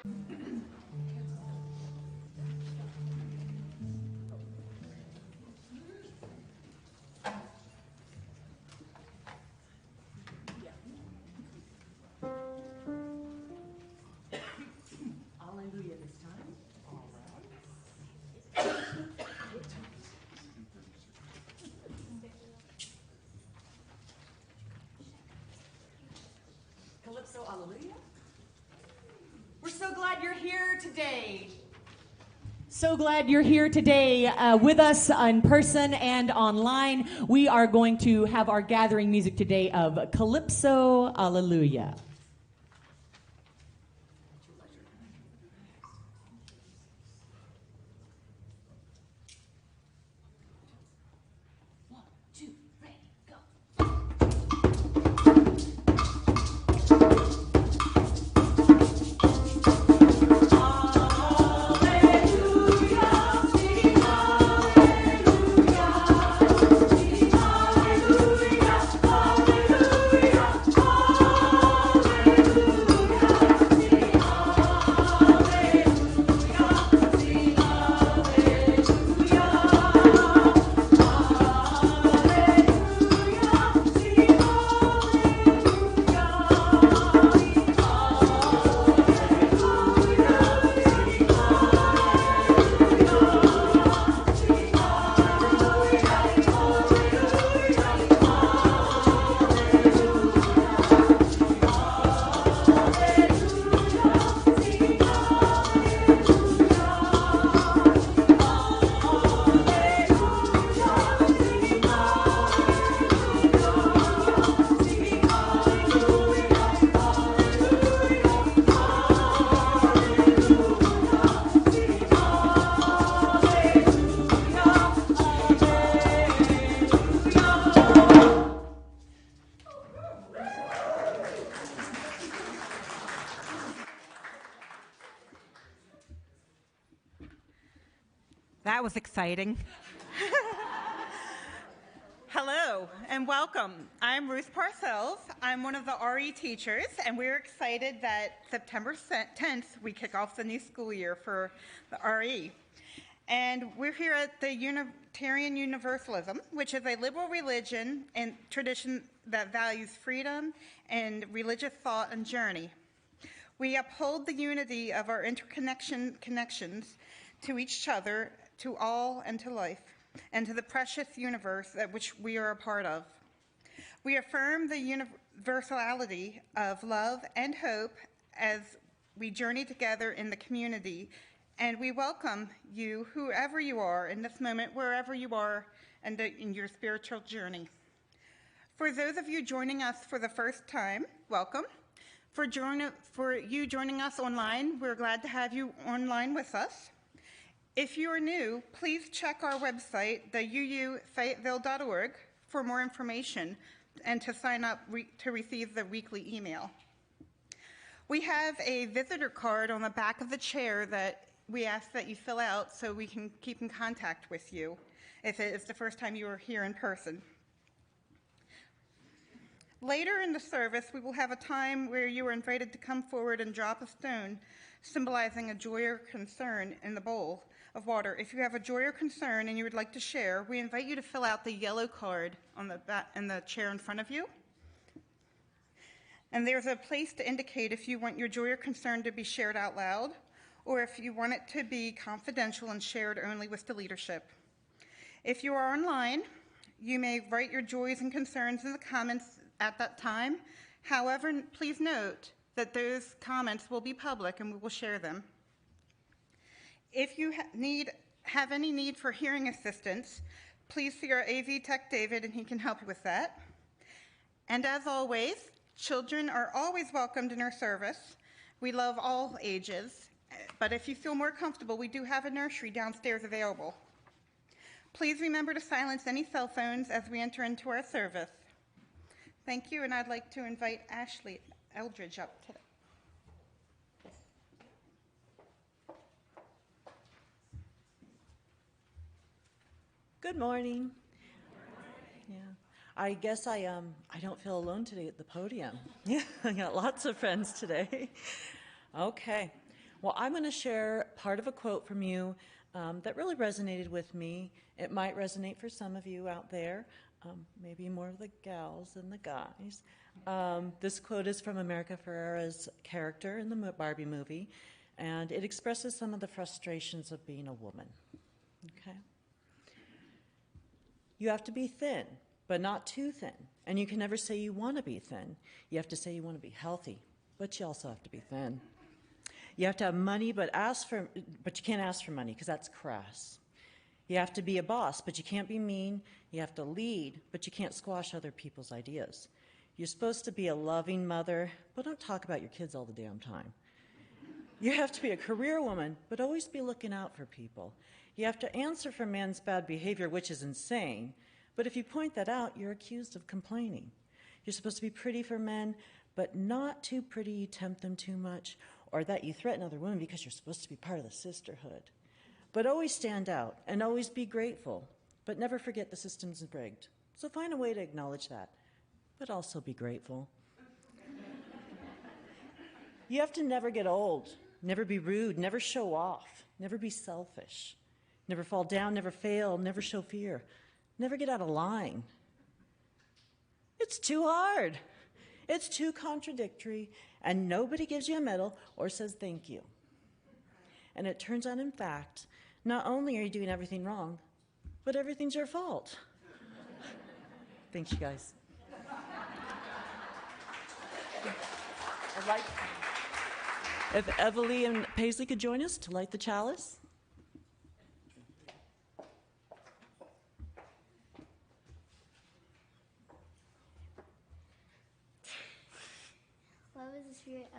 Hallelujah this time. All right. Calypso, hallelujah. We're so glad you're here today. So glad you're here today with us in person and online. We are going to have our gathering music today of Calypso, hallelujah. That was exciting. Hello and welcome. I'm Ruth Parcells. I'm one of the RE teachers, and we're excited that September 10th we kick off the new school year for the RE. And we're here at the Unitarian Universalism, which is a liberal religion and tradition that values freedom and religious thought and journey. We uphold the unity of our connections to each other, to all, and to life, and to the precious universe that which we are a part of. We affirm the universality of love and hope as we journey together in the community, and we welcome you, whoever you are in this moment, wherever you are in your spiritual journey. For those of you joining us for the first time, welcome. For you joining us online, we're glad to have you online with us. If you are new, please check our website, the uufayetteville.org, for more information and to sign up to receive the weekly email. We have a visitor card on the back of the chair that we ask that you fill out so we can keep in contact with you if it is the first time you are here in person. Later in the service, we will have a time where you are invited to come forward and drop a stone, symbolizing a joy or concern in the bowl of water. If you have a joy or concern and you would like to share, we invite you to fill out the yellow card on the back in the chair in front of you. And there's a place to indicate if you want your joy or concern to be shared out loud, or if you want it to be confidential and shared only with the leadership. If you are online, you may write your joys and concerns in the comments at that time. However, please note that those comments will be public and we will share them. If you have any need for hearing assistance, please see our AV Tech David and he can help you with that. And as always, children are always welcomed in our service. We love all ages, but if you feel more comfortable, we do have a nursery downstairs available. Please remember to silence any cell phones as we enter into our service. Thank you, and I'd like to invite Ashley Eldridge up today. Good morning. Yeah, I guess I don't feel alone today at the podium. Yeah, I got lots of friends today. Okay. Well, I'm going to share part of a quote from you that really resonated with me. It might resonate for some of you out there, maybe more of the gals than the guys. This quote is from America Ferrera's character in the Barbie movie, and it expresses some of the frustrations of being a woman. Okay? You have to be thin, but not too thin. And you can never say you want to be thin. You have to say you want to be healthy, but you also have to be thin. You have to have money, but you can't ask for money because that's crass. You have to be a boss, but you can't be mean. You have to lead, but you can't squash other people's ideas. You're supposed to be a loving mother, but don't talk about your kids all the damn time. You have to be a career woman, but always be looking out for people. You have to answer for men's bad behavior, which is insane, but if you point that out, you're accused of complaining. You're supposed to be pretty for men, but not too pretty you tempt them too much, or that you threaten other women because you're supposed to be part of the sisterhood. But always stand out and always be grateful, but never forget the system's rigged. So find a way to acknowledge that, but also be grateful. You have to never get old, never be rude, never show off, never be selfish, never fall down, never fail, never show fear, never get out of line. It's too hard. It's too contradictory, and nobody gives you a medal or says thank you. And it turns out, in fact, not only are you doing everything wrong, but everything's your fault. Thanks, you guys. I'd like if Evalie and Paisley could join us to light the chalice. What was the spirit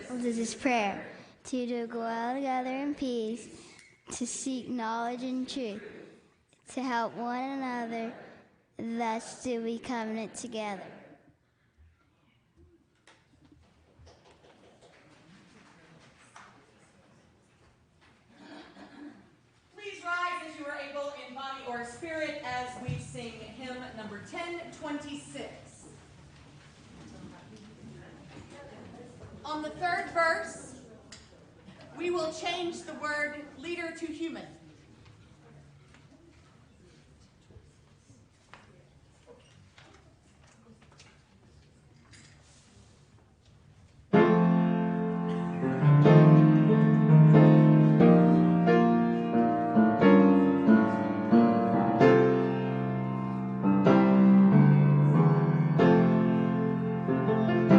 of this prayer? To go out together in peace, to seek knowledge and truth, to help one another, thus do we covenant together. Please rise as you are able in body or spirit as we sing hymn number 1026. On the third verse, we will change the word leader to human. Everyone in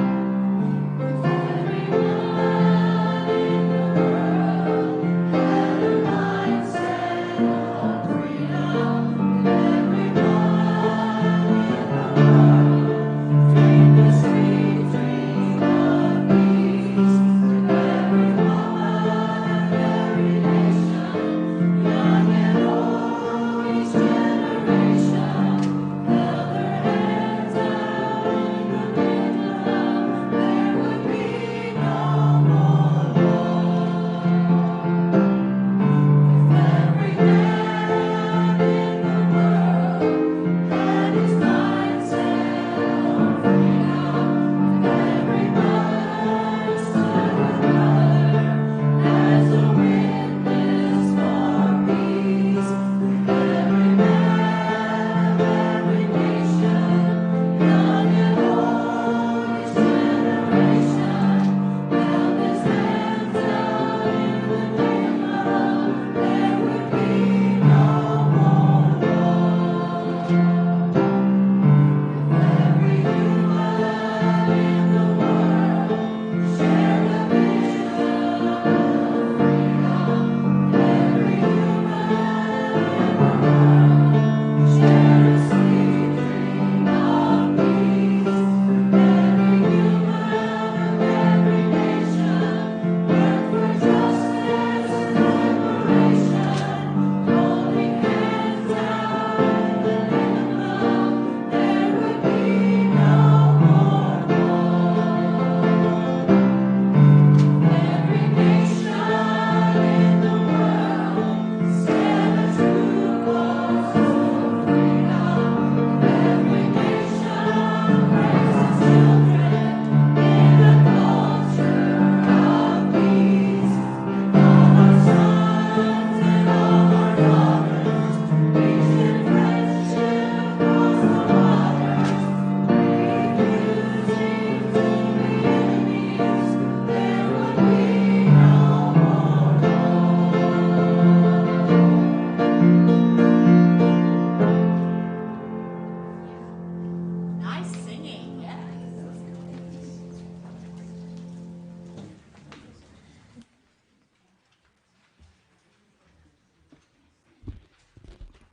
the world,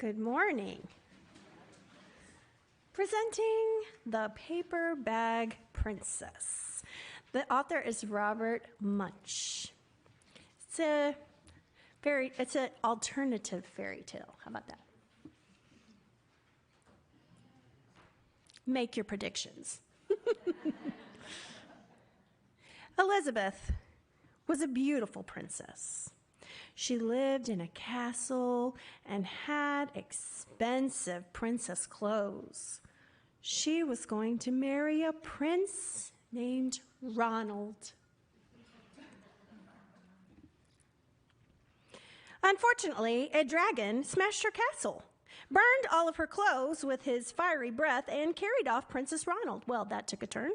Good morning. Presenting The Paper Bag Princess. The author is Robert Munsch. It's an alternative fairy tale. How about that? Make your predictions. Elizabeth was a beautiful princess. She lived in a castle and had expensive princess clothes. She was going to marry a prince named Ronald. Unfortunately, a dragon smashed her castle, burned all of her clothes with his fiery breath, and carried off Princess Ronald. Well, that took a turn.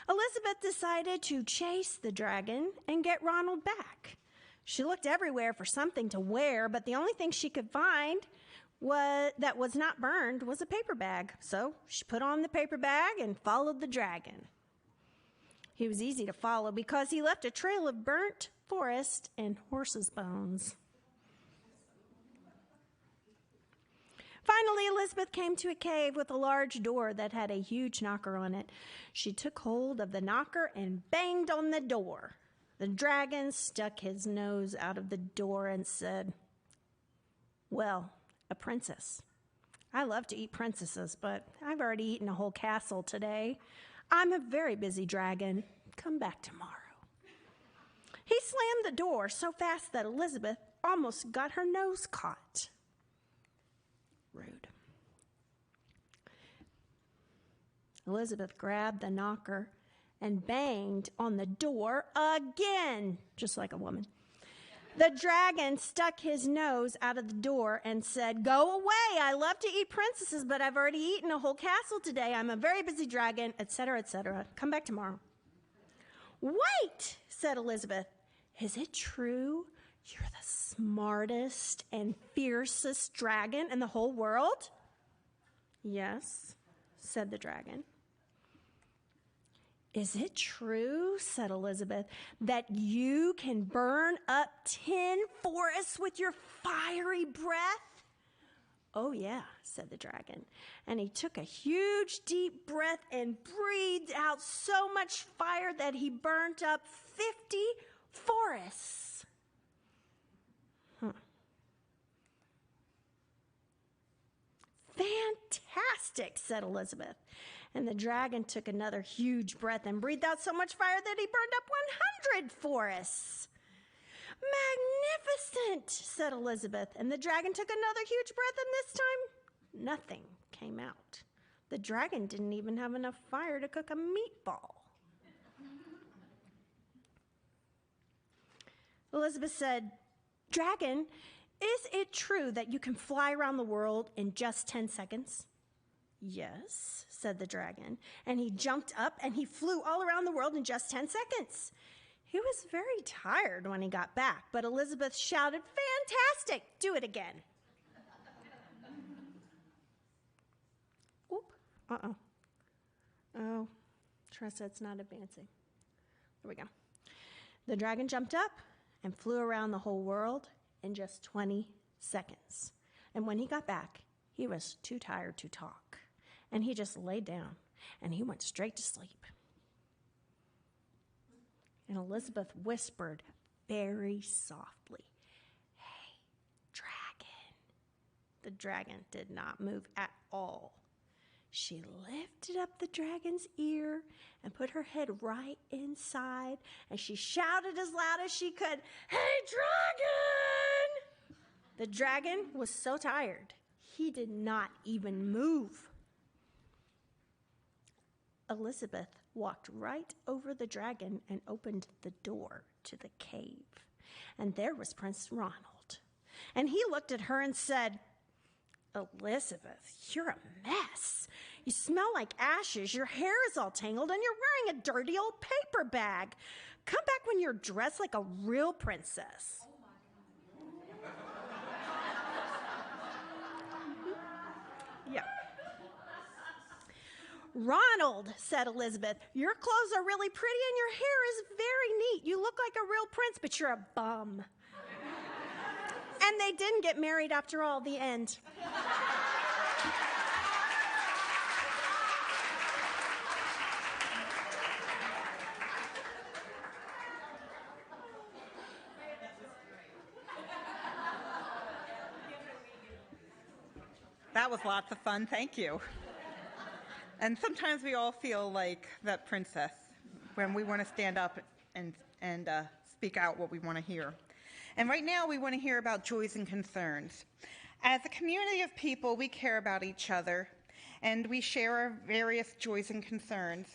Elizabeth decided to chase the dragon and get Ronald back. She looked everywhere for something to wear, but the only thing she could find that was not burned was a paper bag. So she put on the paper bag and followed the dragon. He was easy to follow because he left a trail of burnt forest and horses' bones. Finally, Elizabeth came to a cave with a large door that had a huge knocker on it. She took hold of the knocker and banged on the door. The dragon stuck his nose out of the door and said, "Well, a princess. I love to eat princesses, but I've already eaten a whole castle today. I'm a very busy dragon. Come back tomorrow." He slammed the door so fast that Elizabeth almost got her nose caught. Rude. Elizabeth grabbed the knocker and banged on the door again, just like a woman. The dragon stuck his nose out of the door and said, "Go away. I love to eat princesses, but I've already eaten a whole castle today. I'm a very busy dragon," etc., etc. Come back tomorrow. "Wait," said Elizabeth. "Is it true you're the smartest and fiercest dragon in the whole world?" "Yes," said the dragon. "Is it true," said Elizabeth, "that you can burn up 10 forests with your fiery breath?" "Oh, yeah," said the dragon. And he took a huge deep breath and breathed out so much fire that he burned up 50 forests. "Fantastic," said Elizabeth. And the dragon took another huge breath and breathed out so much fire that he burned up 100 forests. "Magnificent," said Elizabeth. And the dragon took another huge breath, and this time nothing came out. The dragon didn't even have enough fire to cook a meatball. Elizabeth said, "Dragon, is it true that you can fly around the world in just 10 seconds? "Yes," said the dragon, and he jumped up and he flew all around the world in just 10 seconds. He was very tired when he got back, but Elizabeth shouted, "Fantastic! Do it again." Oop. Uh-oh. Oh, Tressa, it's not advancing. There we go. The dragon jumped up and flew around the whole world in just 20 seconds. And when he got back, he was too tired to talk. And he just laid down and he went straight to sleep. And Elizabeth whispered very softly, "Hey, dragon." The dragon did not move at all. She lifted up the dragon's ear and put her head right inside, and she shouted as loud as she could, "Hey, dragon!" The dragon was so tired, he did not even move. Elizabeth walked right over the dragon and opened the door to the cave. And there was Prince Ronald. And he looked at her and said, "Elizabeth, you're a mess. You smell like ashes, your hair is all tangled, and you're wearing a dirty old paper bag. Come back when you're dressed like a real princess." Yeah. Ronald, said Elizabeth, your clothes are really pretty and your hair is very neat. You look like a real prince, but you're a bum. And they didn't get married after all, the end. That was lots of fun, thank you. And sometimes we all feel like that princess when we want to stand up and speak out what we want to hear. And right now we want to hear about joys and concerns. As a community of people, we care about each other and we share our various joys and concerns.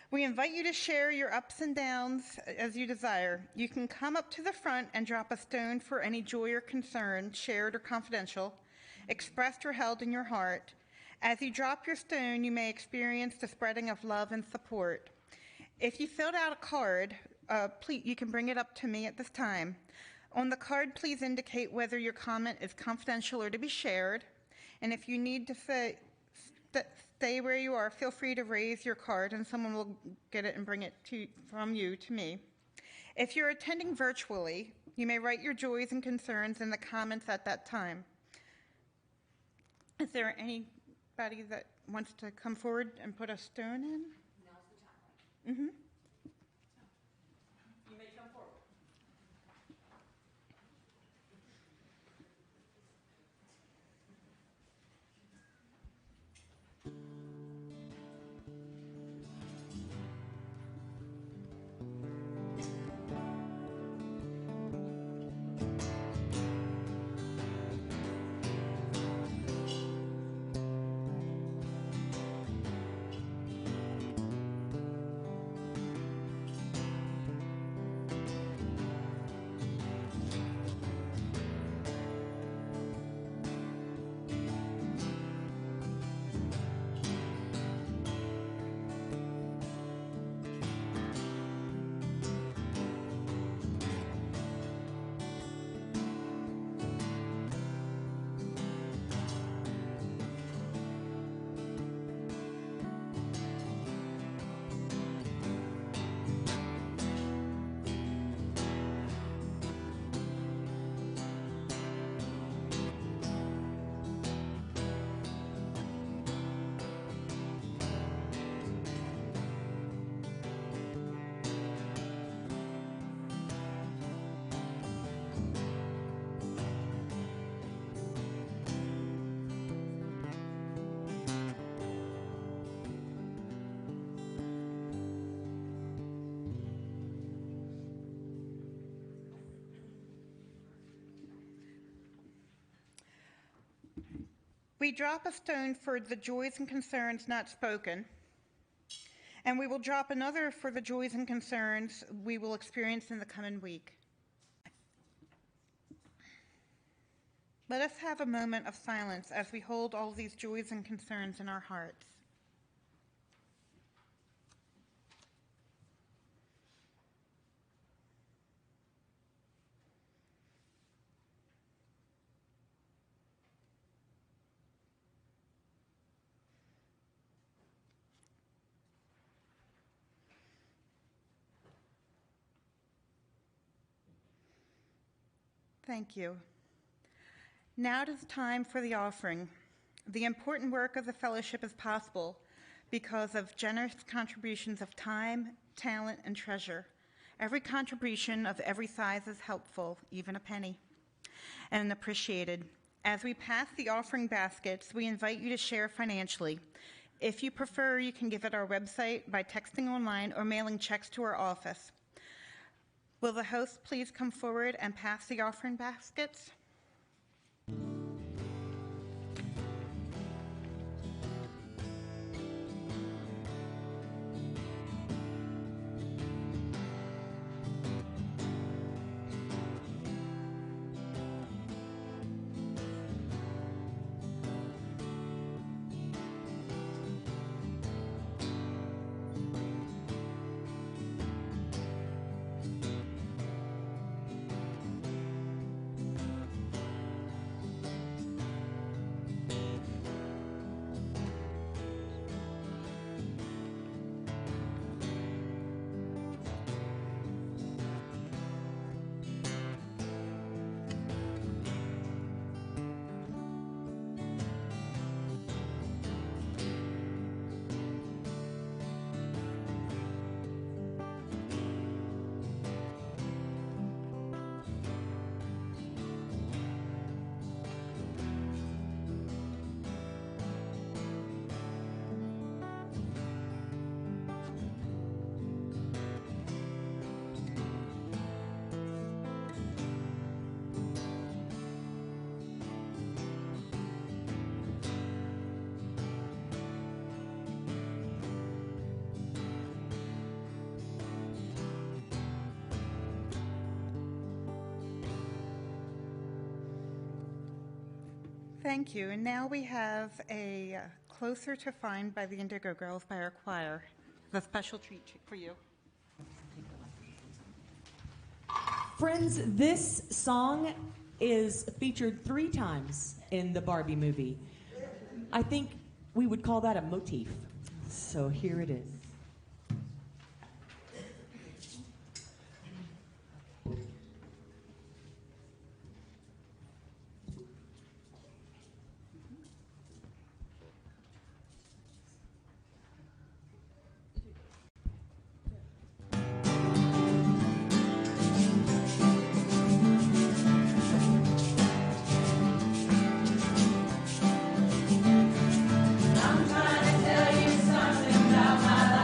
We invite you to share your ups and downs as you desire. You can come up to the front and drop a stone for any joy or concern, shared or confidential, expressed or held in your heart. As you drop your stone, you may experience the spreading of love and support. If you filled out a card, please, you can bring it up to me at this time. On the card, please indicate whether your comment is confidential or to be shared. And if you need to stay where you are, feel free to raise your card and someone will get it and bring it from you to me. If you're attending virtually, you may write your joys and concerns in the comments at that time. Is there anybody that wants to come forward and put a stone in? Now's the time. Mm-hmm. You may come forward. We drop a stone for the joys and concerns not spoken, and we will drop another for the joys and concerns we will experience in the coming week. Let us have a moment of silence as we hold all these joys and concerns in our hearts. Thank you. Now it is time for the offering. The important work of the fellowship is possible because of generous contributions of time, talent, and treasure. Every contribution of every size is helpful, even a penny, and appreciated. As we pass the offering baskets, we invite you to share financially. If you prefer, you can give at our website, by texting online, or mailing checks to our office. Will the host please come forward and pass the offering baskets? Thank you. And now we have a Closer to Find by the Indigo Girls by our choir. The special treat for you. Friends, this song is featured 3 times in the Barbie movie. I think we would call that a motif. So here it is. I'm trying to tell you something about my life.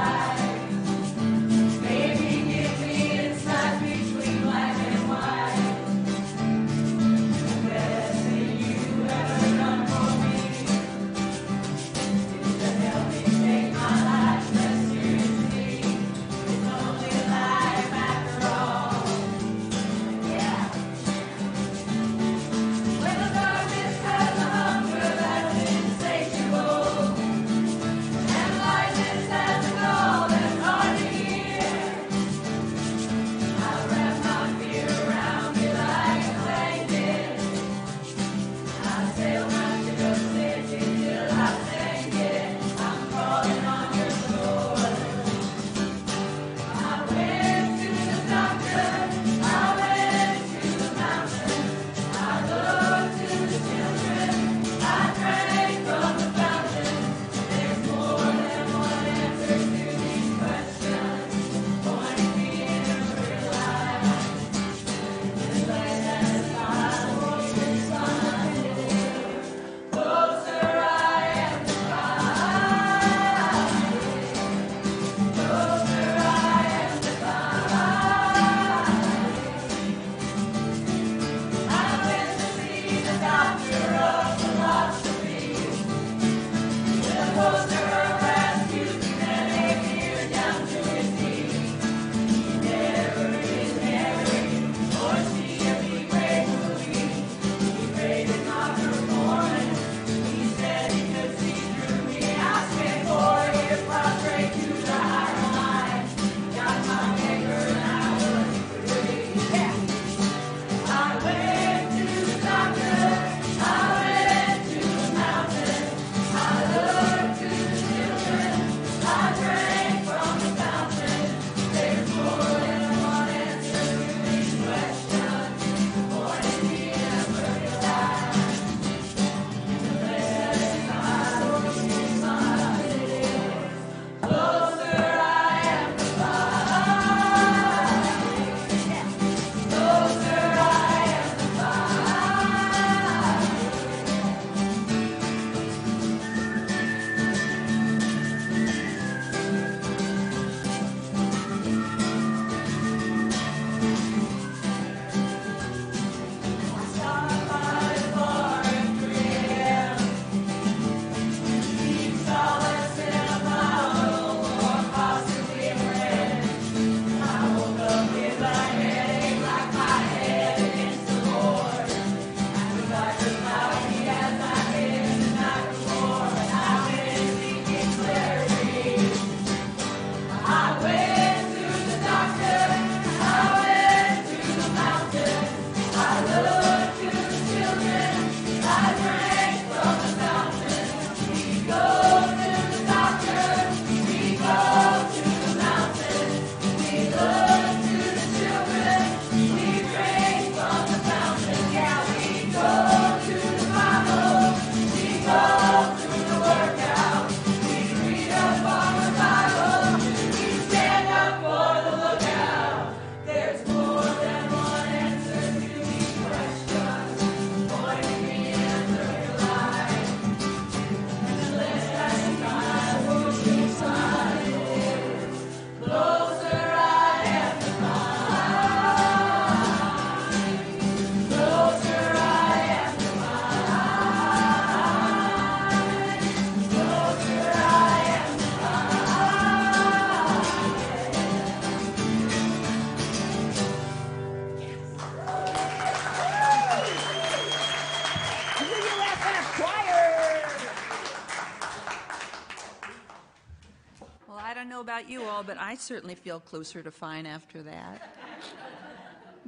about you all, but I certainly feel closer to fine after that.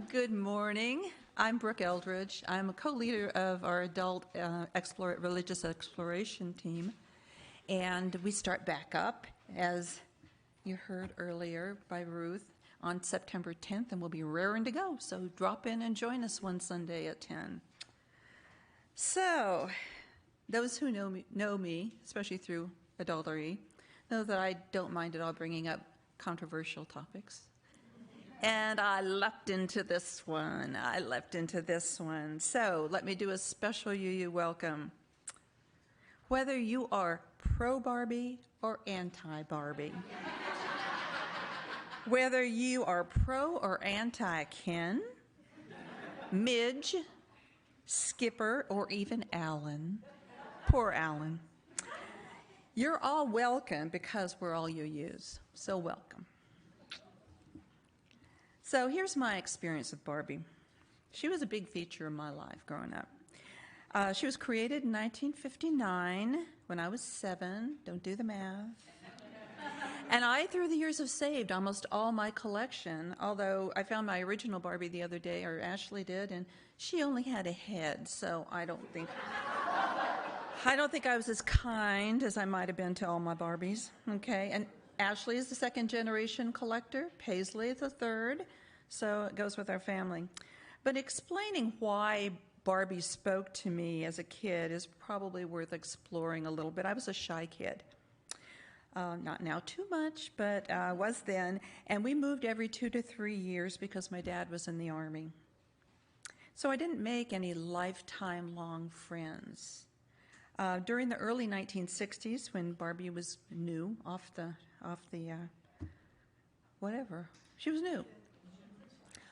Good morning. I'm Brooke Eldridge. I'm a co-leader of our adult religious exploration team. And we start back up, as you heard earlier by Ruth, on September 10th, and we'll be raring to go. So drop in and join us one Sunday at 10. So, those who know me, especially through Adult RE, know that I don't mind at all bringing up controversial topics. And I leapt into this one. So let me do a special UU welcome. Whether you are pro-Barbie or anti-Barbie, whether you are pro or anti-Ken, Midge, Skipper, or even Alan, poor Alan, you're all welcome because we're all UUs. So welcome. So here's my experience with Barbie. She was a big feature in my life growing up. She was created in 1959 when I was 7. Don't do the math. And I, through the years, have saved almost all my collection, although I found my original Barbie the other day, or Ashley did, and she only had a head, so I don't think I was as kind as I might have been to all my Barbies, okay? And Ashley is the second-generation collector. Paisley is the third, so it goes with our family. But explaining why Barbie spoke to me as a kid is probably worth exploring a little bit. I was a shy kid. Not now too much, but was then. And we moved every 2 to 3 years because my dad was in the Army. So I didn't make any lifetime-long friends. During the early 1960s, when Barbie was new, she was new.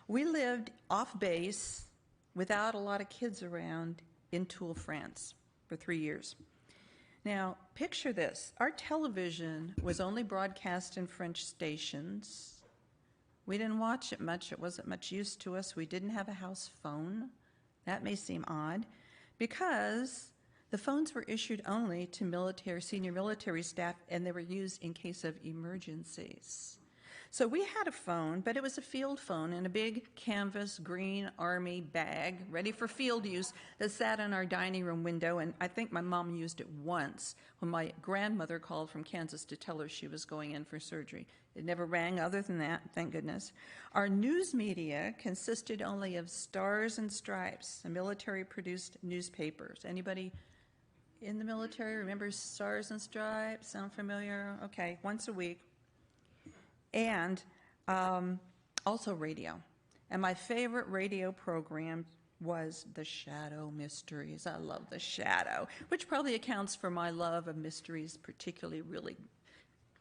We lived off base without a lot of kids around in Toul, France for 3 years. Now, picture this. Our television was only broadcast in French stations. We didn't watch it much. It wasn't much use to us. We didn't have a house phone. That may seem odd, because the phones were issued only to senior military staff, and they were used in case of emergencies. So we had a phone, but it was a field phone in a big canvas green Army bag, ready for field use, that sat in our dining room window, and I think my mom used it once when my grandmother called from Kansas to tell her she was going in for surgery. It never rang other than that, thank goodness. Our news media consisted only of Stars and Stripes, the military-produced newspapers. Anybody in the military remember Stars and Stripes? Sound familiar? Okay, once a week. And also radio. And my favorite radio program was The Shadow Mysteries. I love The Shadow, which probably accounts for my love of mysteries, particularly really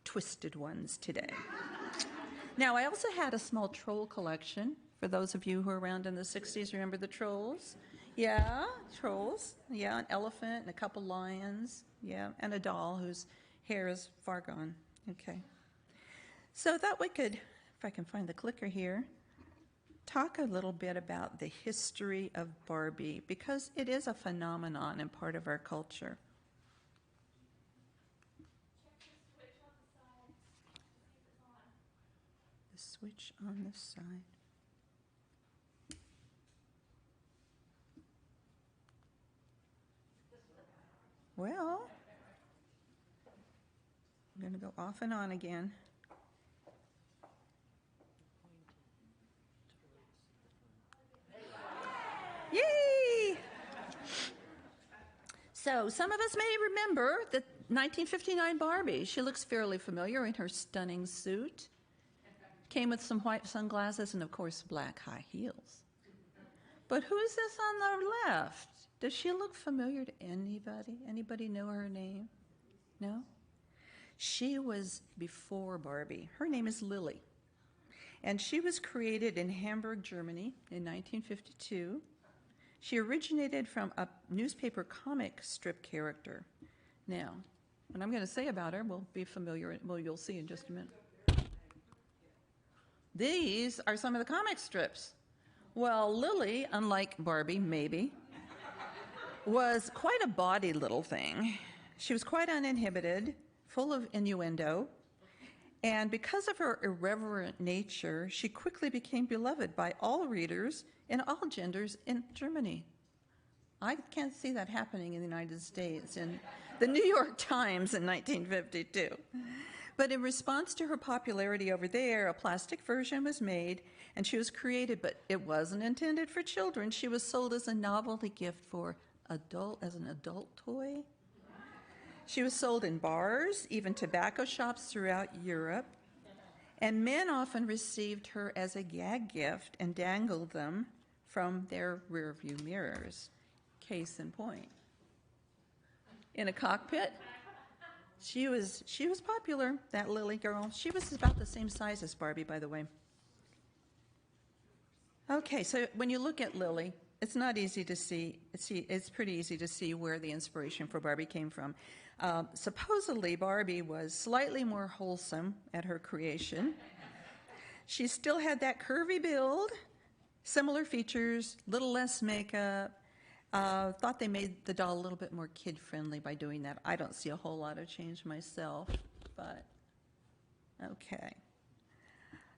twisted ones today. Now, I also had a small troll collection. For those of you who were around in the 60s, remember the trolls? Yeah, trolls. Yeah, an elephant and a couple lions. Yeah, and a doll whose hair is far gone. Okay. So that we could, if I can find the clicker here, talk a little bit about the history of Barbie, because it is a phenomenon and part of our culture. The switch on the side. Well, I'm going to go off and on again. Yay! So some of us may remember the 1959 Barbie. She looks fairly familiar in her stunning suit. Came with some white sunglasses and, of course, black high heels. But who's this on the left? Does she look familiar to anybody? Anybody know her name? No? She was before Barbie. Her name is Lily. And she was created in Hamburg, Germany in 1952. She originated from a newspaper comic strip character. Now, what I'm going to say about her will be familiar, well, you'll see in just a minute. These are some of the comic strips. Well, Lily, unlike Barbie, maybe, was quite a bawdy little thing. She was quite uninhibited, full of innuendo, And because of her irreverent nature, she quickly became beloved by all readers and all genders in Germany. I can't see that happening in the United States in the New York Times in 1952. But in response to her popularity over there, a plastic version was made and she was created, but it wasn't intended for children. She was sold as a novelty gift for as an adult toy. She was sold in bars, even tobacco shops throughout Europe, and men often received her as a gag gift and dangled them from their rearview mirrors. Case in point. In a cockpit, she was popular, that Lily girl. She was about the same size as Barbie, by the way. Okay, so when you look at Lily, it's not easy to see. It's pretty easy to see where the inspiration for Barbie came from. Supposedly, Barbie was slightly more wholesome at her creation. She still had that curvy build, similar features, little less makeup. Thought they made the doll a little bit more kid-friendly by doing that. I don't see a whole lot of change myself, but okay.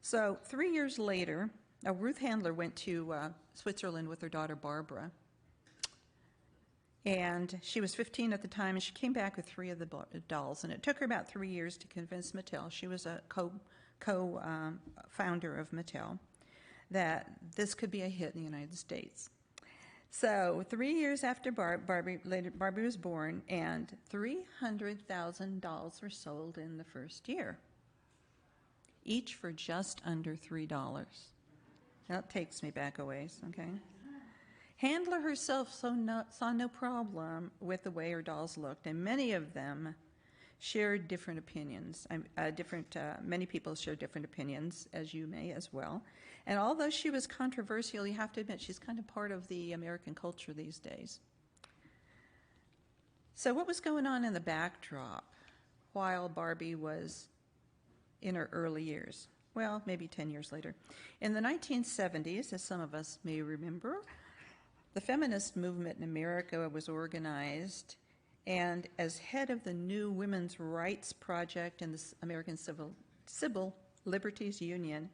So 3 years later, Ruth Handler went to Switzerland with her daughter Barbara. And she was 15 at the time, and she came back with 3 of the dolls. And it took her about 3 years to convince Mattel, she was a co-founder of Mattel, that this could be a hit in the United States. So 3 years after Barbie was born, and 300,000 dolls were sold in the first year, each for just under $3. That takes me back a ways, okay? Handler herself saw no problem with the way her dolls looked, and many of them shared different opinions. Many people share different opinions, as you may as well. And although she was controversial, you have to admit she's kind of part of the American culture these days. So what was going on in the backdrop while Barbie was in her early years? Well, maybe 10 years later. In the 1970s, as some of us may remember, the feminist movement in America was organized, and as head of the new Women's Rights Project and the American Civil Liberties Union,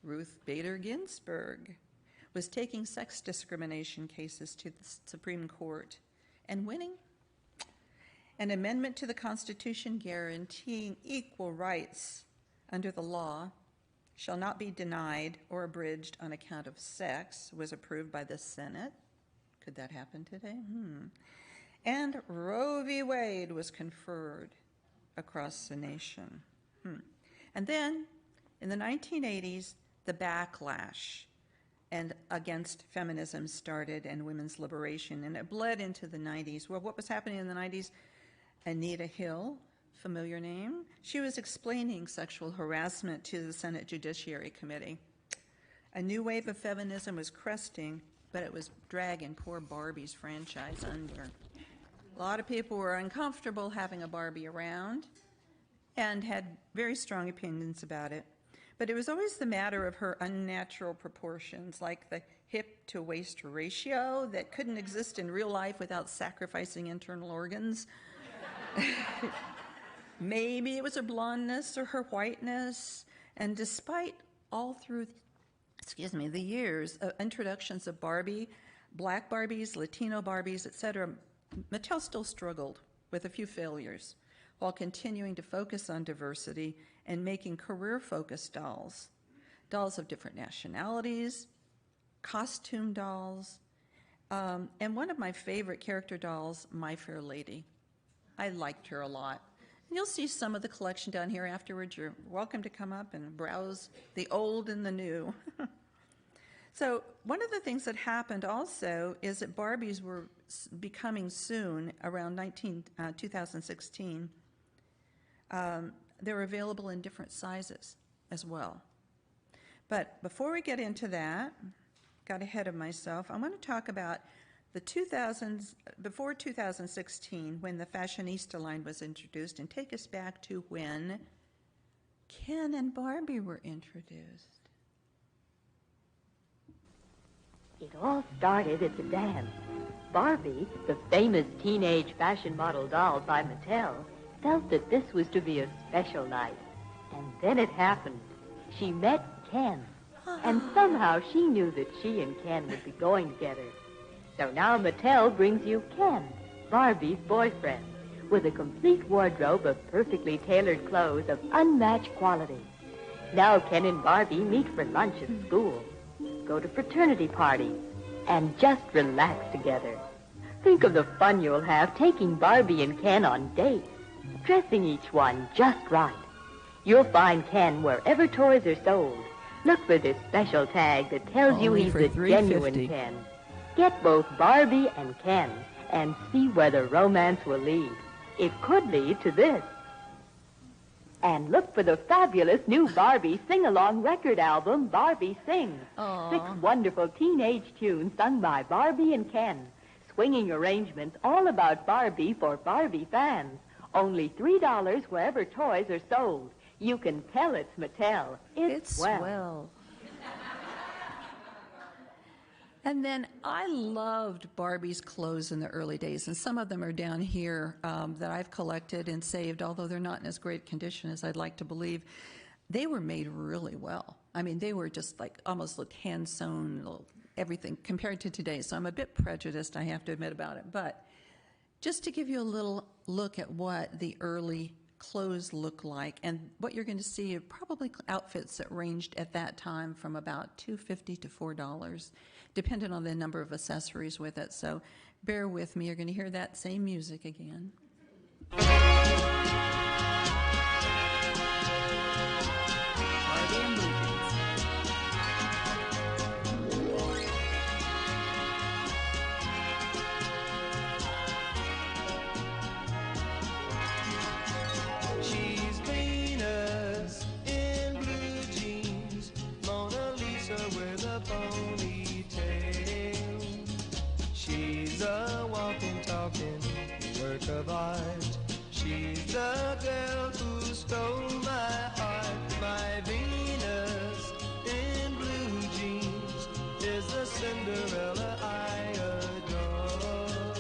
Ruth Bader Ginsburg was taking sex discrimination cases to the Supreme Court and winning. An amendment to the Constitution guaranteeing equal rights under the law shall not be denied or abridged on account of sex was approved by the Senate. Could that happen today? And Roe v. Wade was conferred across the nation. And then, in the 1980s, the backlash against feminism started and women's liberation, and it bled into the 90s. Well, what was happening in the 90s? Anita Hill, familiar name, she was explaining sexual harassment to the Senate Judiciary Committee. A new wave of feminism was cresting, but it was dragging poor Barbie's franchise under. A lot of people were uncomfortable having a Barbie around and had very strong opinions about it. But it was always the matter of her unnatural proportions, like the hip-to-waist ratio that couldn't exist in real life without sacrificing internal organs. Maybe it was her blondness or her whiteness. And despite all through the years of introductions of Barbie, black Barbies, Latino Barbies, etc., Mattel still struggled with a few failures while continuing to focus on diversity and making career-focused dolls of different nationalities, costume dolls, and one of my favorite character dolls, My Fair Lady. I liked her a lot. And you'll see some of the collection down here afterwards. You're welcome to come up and browse the old and the new. So one of the things that happened also is that Barbies were becoming soon, around 2016, they were available in different sizes as well. But before we get into that, got ahead of myself, I want to talk about the 2000s, before 2016, when the Fashionista line was introduced, and take us back to when Ken and Barbie were introduced. It all started at the dance. Barbie, the famous teenage fashion model doll by Mattel, felt that this was to be a special night. And then it happened. She met Ken. And somehow she knew that she and Ken would be going together. So now Mattel brings you Ken, Barbie's boyfriend, with a complete wardrobe of perfectly tailored clothes of unmatched quality. Now Ken and Barbie meet for lunch at school, go to fraternity parties, and just relax together. Think of the fun you'll have taking Barbie and Ken on dates, dressing each one just right. You'll find Ken wherever toys are sold. Look for this special tag that tells you Only he's for the genuine $3.50. Ken. Get both Barbie and Ken and see where the romance will lead. It could lead to this. And look for the fabulous new Barbie sing-along record album, Barbie Sings. 6 wonderful teenage tunes sung by Barbie and Ken. Swinging arrangements all about Barbie for Barbie fans. Only $3 wherever toys are sold. You can tell it's Mattel. It's swell. And then I loved Barbie's clothes in the early days, and some of them are down here that I've collected and saved, although they're not in as great condition as I'd like to believe. They were made really well. I mean, they were just like almost looked hand-sewn, everything, compared to today. So I'm a bit prejudiced, I have to admit, about it. But just to give you a little look at what the early clothes look like, and what you're going to see are probably outfits that ranged at that time from about $2.50 to $4, depending on the number of accessories with it. So bear with me, you're going to hear that same music again. Barbie and Blue Jeans. She's Venus in blue jeans, Mona Lisa with a ponytail. She's a walking, talking work of art. She's the girl who stole my heart. My Venus in blue jeans is the Cinderella I adore.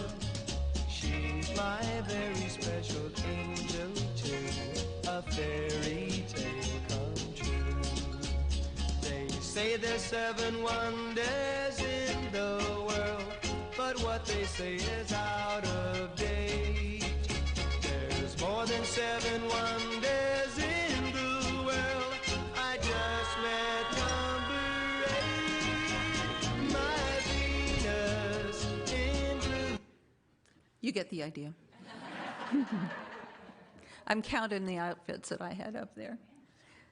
She's my very special angel too, a fairy tale come true. They say there's 7 wonders in the world, but what they say is out of date. There's more than 7 wonders in the world. I just met number 8, my Venus in blue. You get the idea. I'm counting the outfits that I had up there.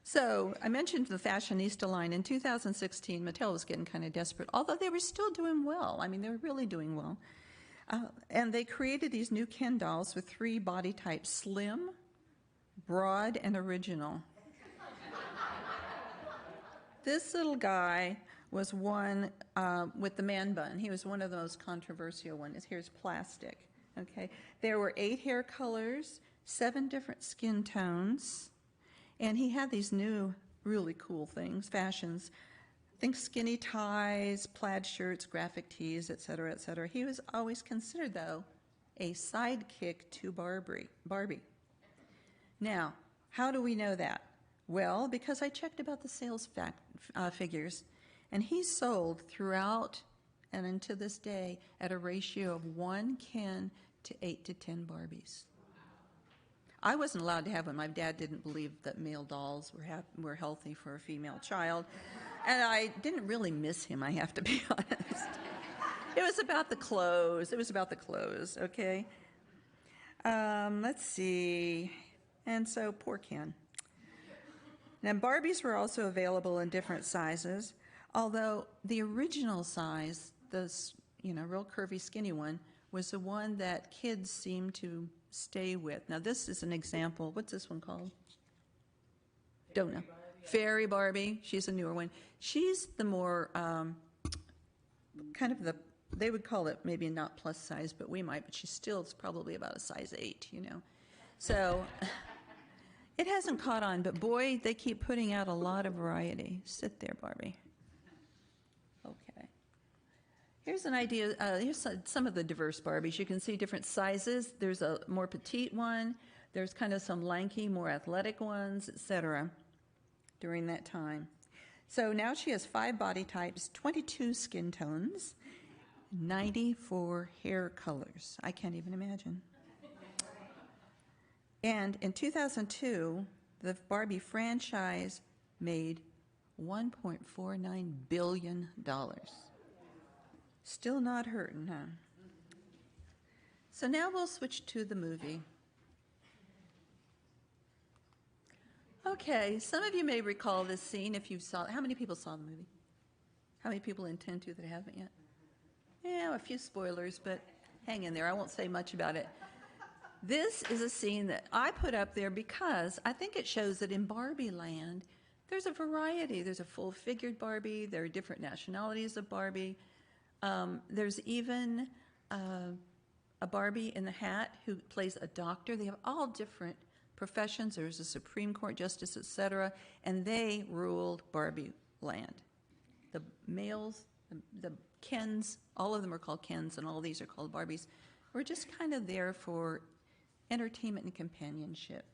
So I mentioned the Fashionista line. In 2016, Mattel was getting kind of desperate, although they were still doing well. I mean, they were really doing well. And they created these new Ken dolls with 3 body types: slim, broad, and original. This little guy was one with the man bun. He was one of the most controversial ones. Here's plastic. Okay, there were 8 hair colors, 7 different skin tones, and he had these new really cool things, fashions. Think skinny ties, plaid shirts, graphic tees, et cetera, et cetera. He was always considered, though, a sidekick to Barbie. Now, how do we know that? Well, because I checked about the sales figures, and he sold throughout and into this day at a ratio of 1 Ken to 8 to 10 Barbies. I wasn't allowed to have one. My dad didn't believe that male dolls were healthy for a female child. And I didn't really miss him, I have to be honest. It was about the clothes. Okay? Let's see. And so, poor Ken. Now, Barbies were also available in different sizes, although the original size, this, real curvy, skinny one, was the one that kids seemed to stay with. Now, this is an example. What's this one called? Don't know. Fairy Barbie. She's a newer one. She's the more they would call it maybe not plus size, but we might, but she's still probably about a size 8, So it hasn't caught on, but boy, they keep putting out a lot of variety. Sit there, Barbie. Okay. Here's an idea. Here's some of the diverse Barbies. You can see different sizes. There's a more petite one. There's kind of some lanky, more athletic ones, etc. during that time. So now she has 5 body types, 22 skin tones, 94 hair colors. I can't even imagine. And in 2002, the Barbie franchise made $1.49 billion. Still not hurting, huh? So now we'll switch to the movie. Okay, some of you may recall this scene if you saw. How many people saw the movie? How many people intend to that haven't yet? Yeah, a few spoilers, but hang in there. I won't say much about it. This is a scene that I put up there because I think it shows that in Barbie Land, there's a variety. There's a full-figured Barbie. There are different nationalities of Barbie. There's even a Barbie in the hat who plays a doctor. They have all different professions. There's a Supreme Court justice, etc., and they ruled Barbie Land. The males, the Kens, all of them are called Kens, and all these are called Barbies. We're just kind of there for entertainment and companionship.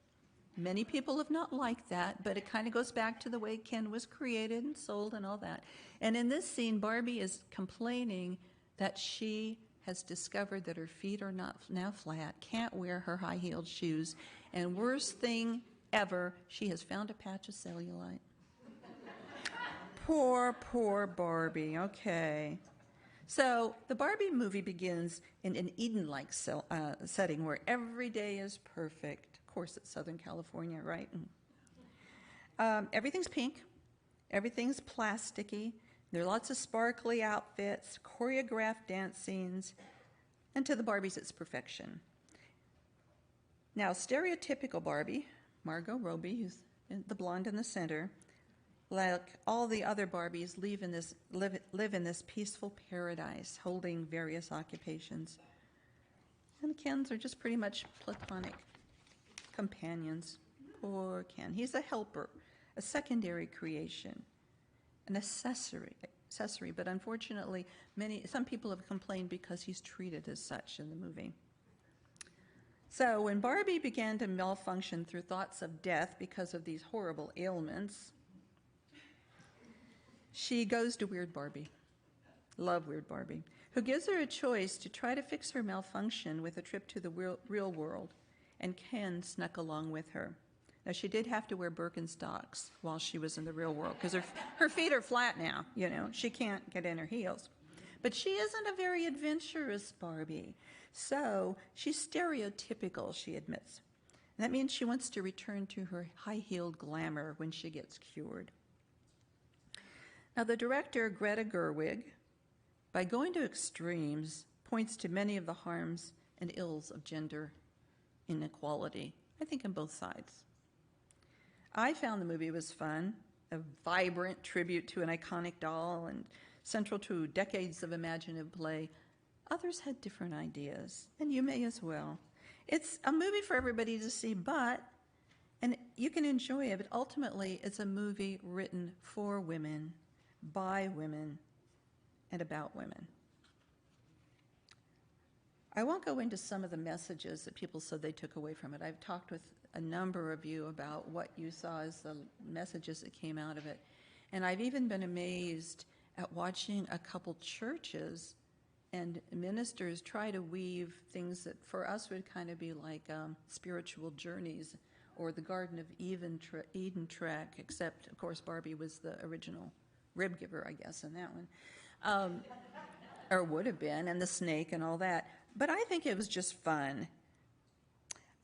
Many people have not liked that, but it kind of goes back to the way Ken was created and sold and all that. And in this scene, Barbie is complaining that she has discovered that her feet are not now flat, can't wear her high-heeled shoes, and worst thing ever, she has found a patch of cellulite. Poor Barbie. Okay. So the Barbie movie begins in an Eden-like setting where every day is perfect. Of course, it's Southern California, right? Everything's pink. Everything's plasticky. There are lots of sparkly outfits, choreographed dance scenes, and to the Barbies, it's perfection. Now, stereotypical Barbie, Margot Robbie, who's the blonde in the center, like all the other Barbies, live in this peaceful paradise, holding various occupations. And Kens are just pretty much platonic companions. Poor Ken. He's a helper, a secondary creation, an accessory, but unfortunately, some people have complained because he's treated as such in the movie. So when Barbie began to malfunction through thoughts of death because of these horrible ailments, she goes to Weird Barbie, love Weird Barbie, who gives her a choice to try to fix her malfunction with a trip to the real world, and Ken snuck along with her. Now, she did have to wear Birkenstocks while she was in the real world because her feet are flat now, you know. She can't get in her heels. But she isn't a very adventurous Barbie, so she's stereotypical, she admits. And that means she wants to return to her high-heeled glamour when she gets cured. Now, the director, Greta Gerwig, by going to extremes, points to many of the harms and ills of gender inequality, I think on both sides. I found the movie was fun, a vibrant tribute to an iconic doll and central to decades of imaginative play. Others had different ideas, and you may as well. It's a movie for everybody to see, and you can enjoy it, but ultimately it's a movie written for women, by women, and about women. I won't go into some of the messages that people said they took away from it. I've talked with a number of you about what you saw as the messages that came out of it. And I've even been amazed at watching a couple churches and ministers try to weave things that for us would kind of be like spiritual journeys or the Garden of Eden trek, except, of course, Barbie was the original rib giver, I guess, in that one. Or would have been, and the snake and all that. But I think it was just fun.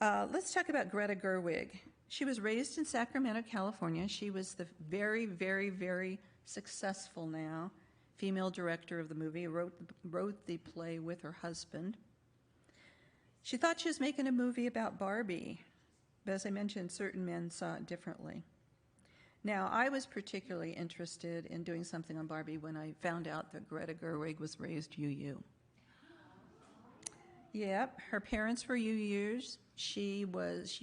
Let's talk about Greta Gerwig. She was raised in Sacramento, California. She was the very, very, very successful now female director of the movie, wrote the play with her husband. She thought she was making a movie about Barbie, but as I mentioned, certain men saw it differently. Now, I was particularly interested in doing something on Barbie when I found out that Greta Gerwig was raised UU. Yep, her parents were UUs. She was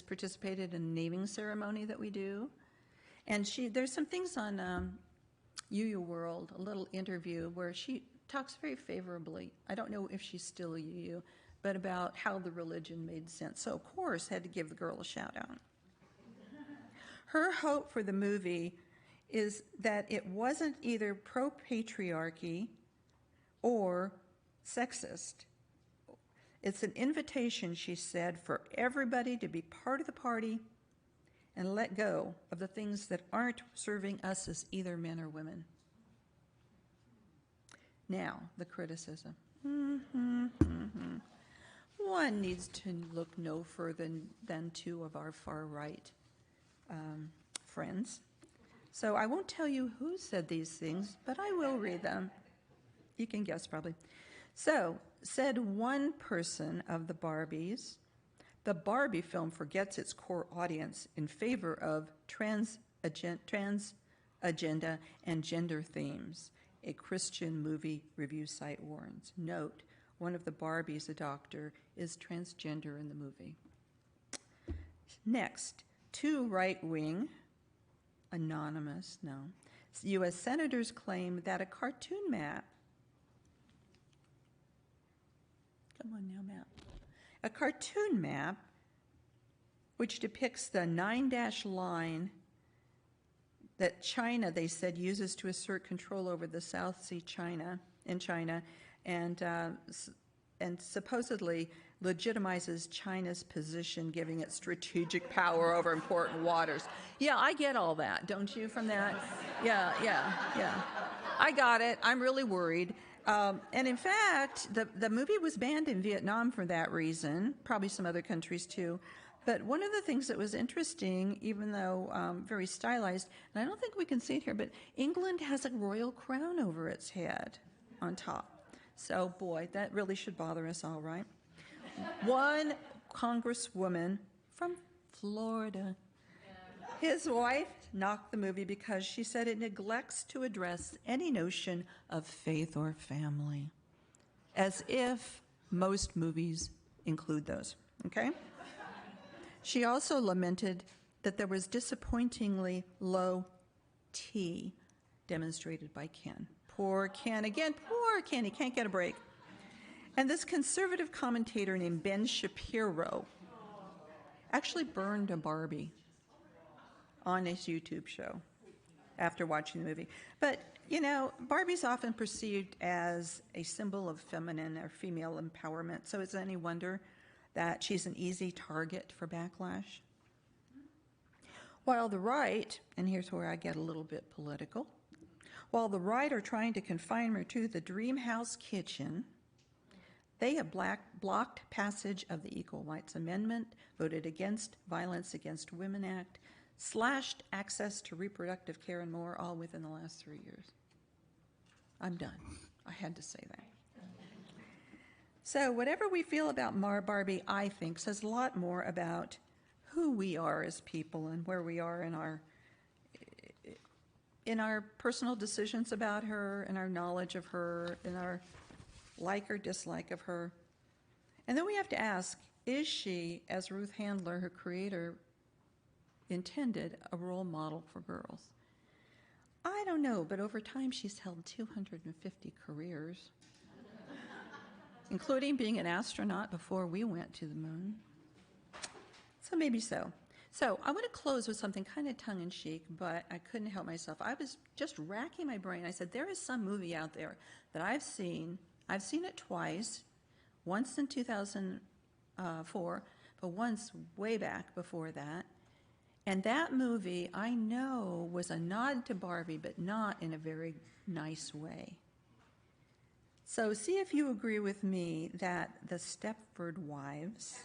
participated in a naming ceremony that we do. And there's some things on UU World, a little interview where she talks very favorably. I don't know if she's still a UU, but about how the religion made sense. So, of course, had to give the girl a shout out. Her hope for the movie is that it wasn't either pro-patriarchy or sexist. It's an invitation, she said, for everybody to be part of the party and let go of the things that aren't serving us as either men or women. Now, the criticism. One needs to look no further than two of our far-right friends. So I won't tell you who said these things, but I will read them. You can guess probably. So, said one person of the Barbies, the Barbie film forgets its core audience in favor of trans agenda and gender themes, a Christian movie review site warns. Note, one of the Barbies, a doctor, is transgender in the movie. Next, two right-wing, anonymous, no, U.S. senators claim that a cartoon map, come on now, map, a cartoon map which depicts the 9-dash line that China, they said, uses to assert control over the South Sea in China, and supposedly legitimizes China's position, giving it strategic power over important waters. Yeah, I get all that, don't you, from that? Yeah. I got it. I'm really worried. And in fact, the movie was banned in Vietnam for that reason, probably some other countries too. But one of the things that was interesting, even though very stylized, and I don't think we can see it here, but England has a royal crown over its head on top. So, boy, that really should bother us all, right? One congresswoman from Florida, his wife knocked the movie because she said it neglects to address any notion of faith or family, as if most movies include those, okay? She also lamented that there was disappointingly low T demonstrated by Ken. Poor Ken, again, poor Ken, he can't get a break. And this conservative commentator named Ben Shapiro actually burned a Barbie on his YouTube show after watching the movie. But, you know, Barbie's often perceived as a symbol of feminine or female empowerment, so is it any wonder that she's an easy target for backlash? While the right, and here's where I get a little bit political, while the right are trying to confine her to the dream house kitchen, they have blocked passage of the Equal Rights Amendment, voted against Violence Against Women Act, slashed access to reproductive care and more, all within the last 3 years. I'm done. I had to say that. So whatever we feel about Barbie, I think, says a lot more about who we are as people and where we are in our personal decisions about her, in our knowledge of her, in our like or dislike of her. And then we have to ask, is she, as Ruth Handler, her creator, intended, a role model for girls? I don't know, but over time she's held 250 careers, including being an astronaut before we went to the moon. So maybe so. So I want to close with something kind of tongue-in-cheek, but I couldn't help myself. I was just racking my brain. I said, there is some movie out there that I've seen. I've seen it twice, once in 2004, but once way back before that. And that movie, I know, was a nod to Barbie, but not in a very nice way. So see if you agree with me that The Stepford Wives,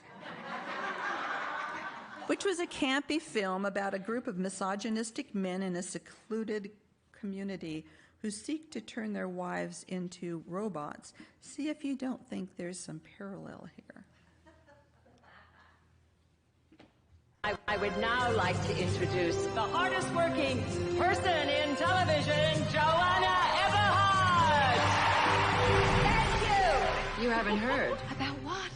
which was a campy film about a group of misogynistic men in a secluded community who seek to turn their wives into robots. See if you don't think there's some parallel here. I would now like to introduce the hardest working person in television, Joanna Everhart. Thank you. You haven't heard. About what?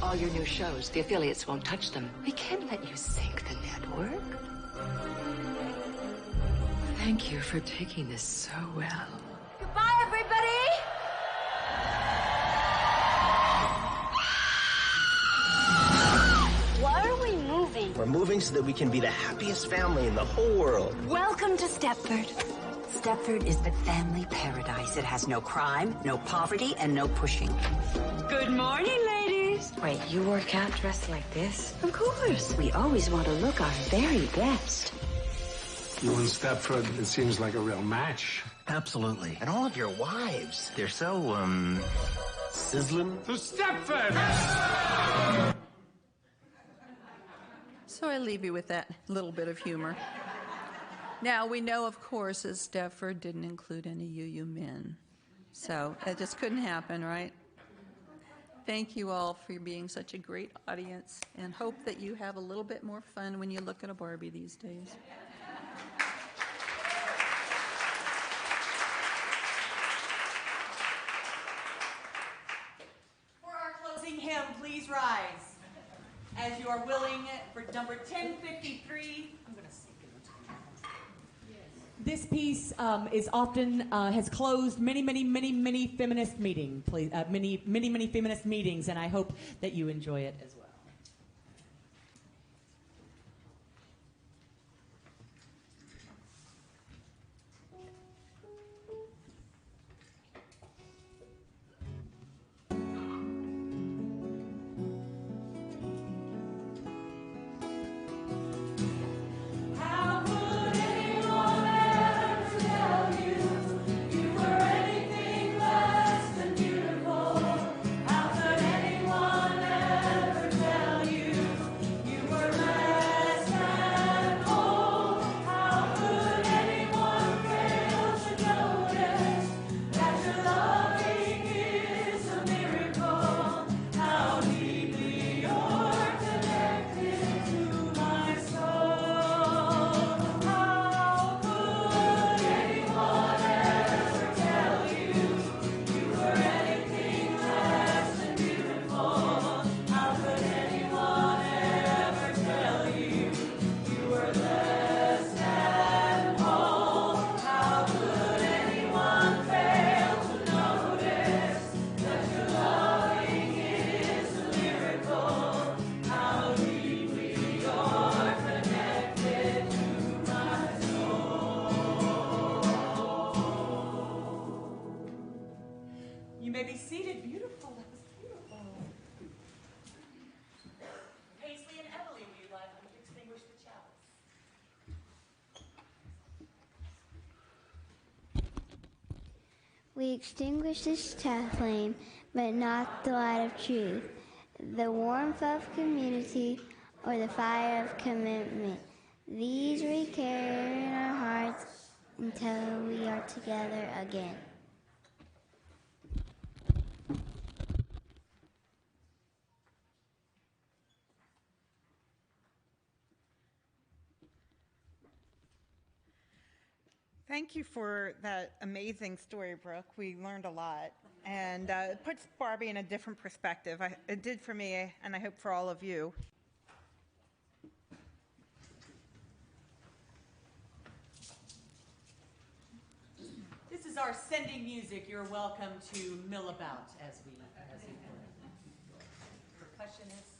All your new shows, the affiliates won't touch them. We can't let you sink the network. Thank you for taking this so well. Goodbye, everybody. that we can be the happiest family in the whole world. Welcome to Stepford. Stepford is the family paradise. It has no crime, no poverty, and no pushing. Good morning, ladies. Wait, you work out dressed like this? Of course. We always want to look our very best. You and Stepford, it seems like a real match. Absolutely. And all of your wives, they're so, sizzling. To Stepford! So I leave you with that little bit of humor. Now, we know, of course, that Stepford didn't include any UU men. So it just couldn't happen, right? Thank you all for being such a great audience, and hope that you have a little bit more fun when you look at a Barbie these days. For our closing hymn, please rise. As you are willing, for number 1053, I'm going to sing it. This piece is often has closed many feminist meetings, many feminist meetings, and I hope that you enjoy it as well. You may be seated. Beautiful. That was beautiful. Paisley and Emily, will you like to extinguish the chalice? We extinguish this flame, but not the light of truth, the warmth of community, or the fire of commitment. These we carry in our hearts until we are together again. Thank you for that amazing story, Brooke. We learned a lot, and it puts Barbie in a different perspective. It did for me, and I hope for all of you. This is our sending music. You're welcome to mill about as we percussionist.